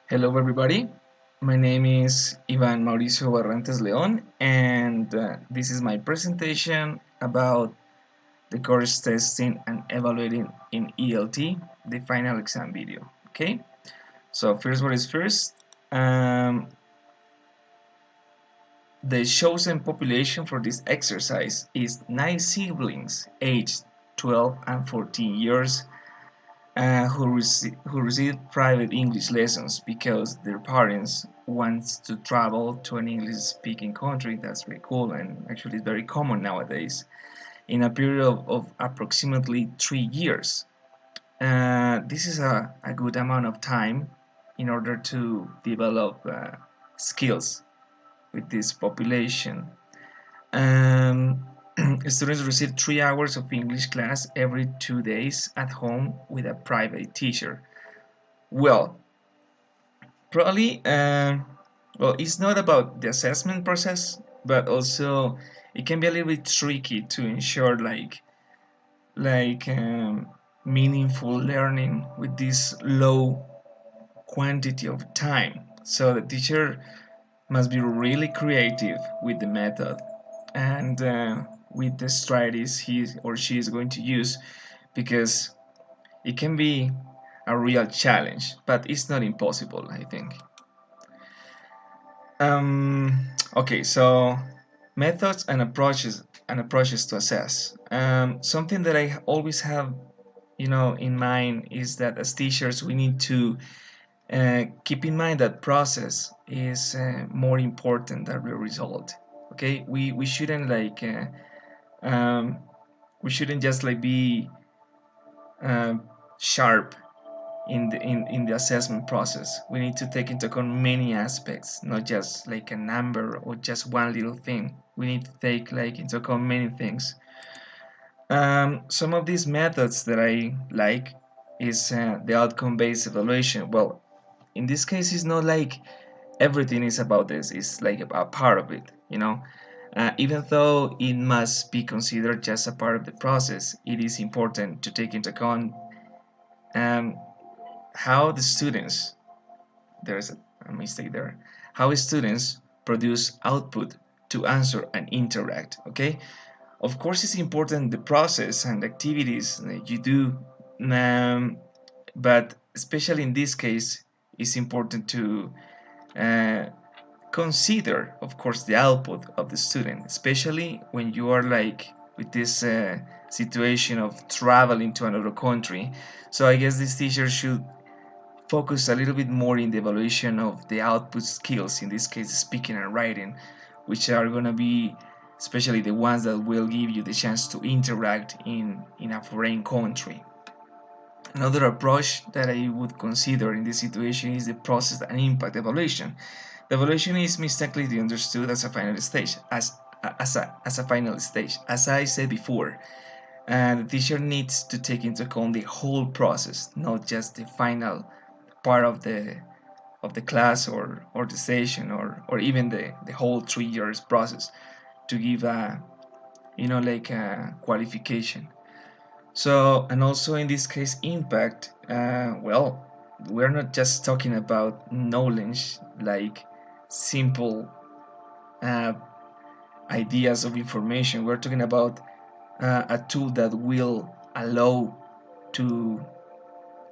Hello, everybody. My name is Ivan Mauricio Barrantes Leon, and this is my presentation about the course testing and evaluating in ELT, the final exam video. Okay, so first, what is first? The chosen population for this exercise is 9 siblings aged 12 and 14 years who receive private English lessons because their parents want to travel to an English-speaking country. That's very cool, and actually it's very common nowadays in a period of approximately 3 years. This is a good amount of time in order to develop skills with this population. Um, Students receive 3 hours of English class every 2 days at home with a private teacher. Well, probably, it's not about the assessment process, but also it can be a little bit tricky to ensure like meaningful learning with this low quantity of time. So the teacher must be really creative with the method and with the strategies he or she is going to use because it can be a real challenge, but it's not impossible, I think. Okay, so methods and approaches to assess. Something that I always have, in mind is that as teachers we need to keep in mind that process is more important than the result. Okay, we shouldn't um, we shouldn't just like be um, sharp in the assessment process. We need to take into account many aspects, not just like a number or just one little thing. We need to take like into account many things. Some of these methods that I like is the outcome-based evaluation. Well, in this case, it's not like everything is about this. It's like a part of it. Even though it must be considered just a part of the process, it is important to take into account um, how the students, there's a mistake there, how students produce output to answer and interact. Okay, of course it's important the process and activities that you do, um, but especially in this case it's important to uh, consider, of course, the output of the student, especially when you are like with this situation of traveling to another country. So I guess this teacher should focus a little bit more in the evaluation of the output skills, in this case speaking and writing, which are going to be especially the ones that will give you the chance to interact in a foreign country. Another approach that I would consider in this situation is the process and impact evaluation. The evaluation is mistakenly understood as a final stage, as a final stage. As I said before, the teacher needs to take into account the whole process, not just the final part of the class or the session or even the whole 3 years process to give a like a qualification. So, and also in this case impact, well, we're not just talking about knowledge like simple uh, ideas of information. We're talking about a tool that will allow to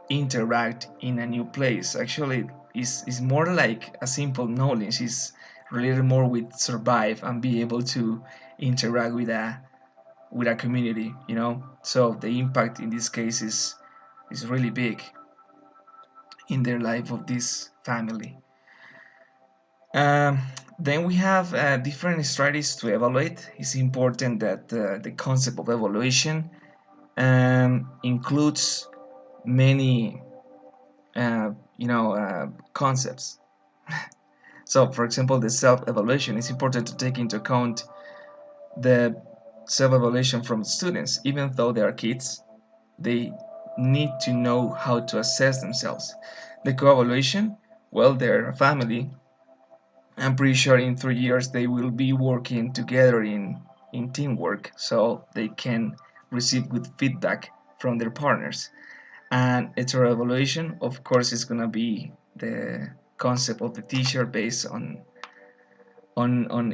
interact in a new place. Actually, is more like a simple knowledge. It's related more with survive and be able to interact with a community. So the impact in this case is really big in their life of this family. Um, then we have different strategies to evaluate. It's important that the concept of evaluation includes many concepts. So, for example, the self-evaluation is important to take into account the self-evaluation from students. Even though they are kids, they need to know how to assess themselves. The co-evaluation, well, they're a family. I'm pretty sure in 3 years they will be working together in teamwork, so they can receive good feedback from their partners. And its evaluation, of course, is gonna be concept of the teacher based on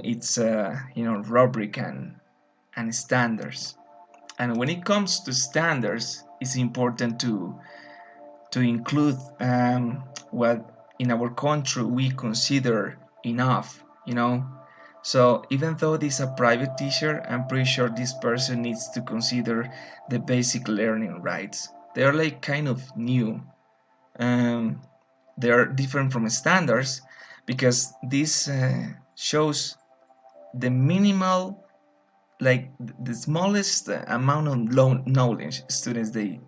its rubric and standards. And when it comes to standards, it's important to include what in our country we consider enough, So even though this is a private teacher, I'm pretty sure this person needs to consider the basic learning rights. They are like kind of new. Um, they are different from standards because this shows the minimal, like the smallest amount of knowledge students they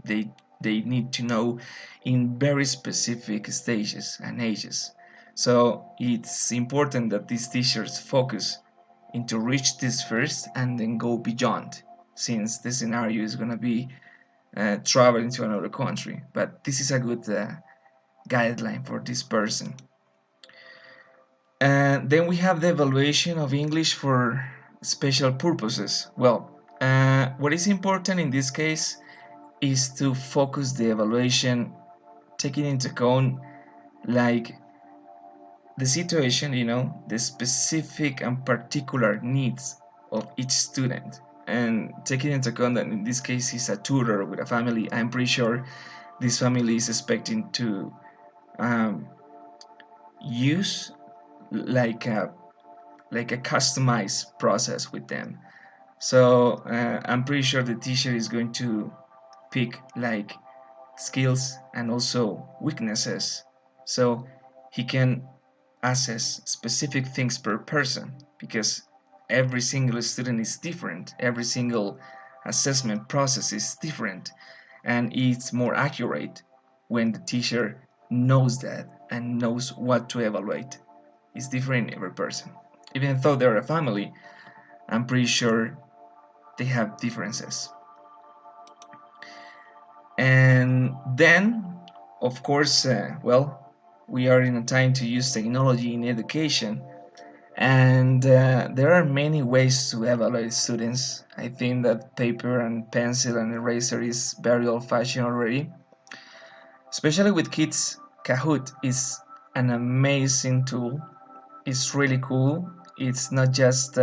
need to know in very specific stages and ages. So it's important that these teachers focus into reach this first and then go beyond, since the scenario is going to be traveling to another country. But this is a good guideline for this person. And then we have the evaluation of English for special purposes. Well, what is important in this case is to focus the evaluation taking into account like the situation, the specific and particular needs of each student. And taking into account that in this case he's a tutor with a family, I'm pretty sure this family is expecting to use like a customized process with them. So I'm pretty sure the teacher is going to pick like skills and also weaknesses, so he can assess specific things per person, because every single student is different, every single assessment process is different, and it's more accurate when the teacher knows that and knows what to evaluate. It's different in every person. Even though they're a family, I'm pretty sure they have differences. And then, of course, we are in a time to use technology in education, and there are many ways to evaluate students. I think that paper and pencil and eraser is very old-fashioned already, especially with kids. Kahoot is an amazing tool. It's really cool. It's not just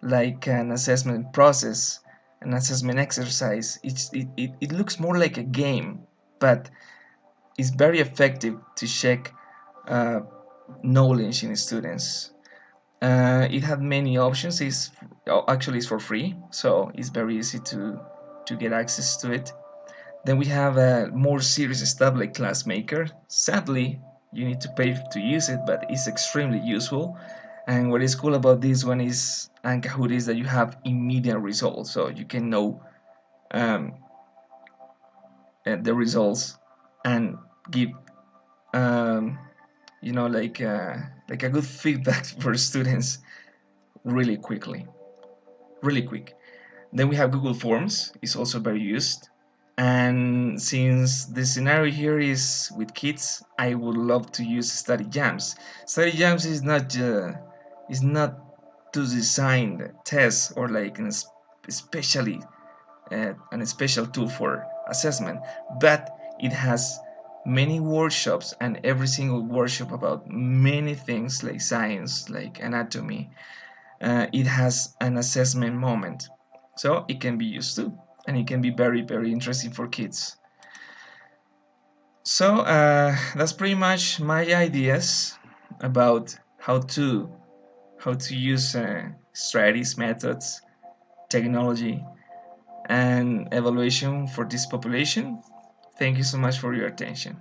like an assessment process, an assessment exercise. It looks more like a game, but it's very effective to check uh, knowledge in students. It had many options. Actually it's for free, so it's very easy to get access to it. Then we have a more serious stuff like Classmaker. Sadly, you need to pay to use it, but it's extremely useful. And what is cool about this one is, and Kahoot, is that you have immediate results, so you can know um, the results and give like a good feedback for students really quickly, really quick. Then we have Google Forms, is also very used. And since the scenario here is with kids, I would love to use Study Jams. Study Jams is not to design tests or like especially an special tool for assessment, but it has many workshops, and every single workshop about many things like science, like anatomy, it has an assessment moment, so it can be used too, and it can be very very interesting for kids. So that's pretty much my ideas about how to use strategies, methods, technology, and evaluation for this population. Thank you so much for your attention.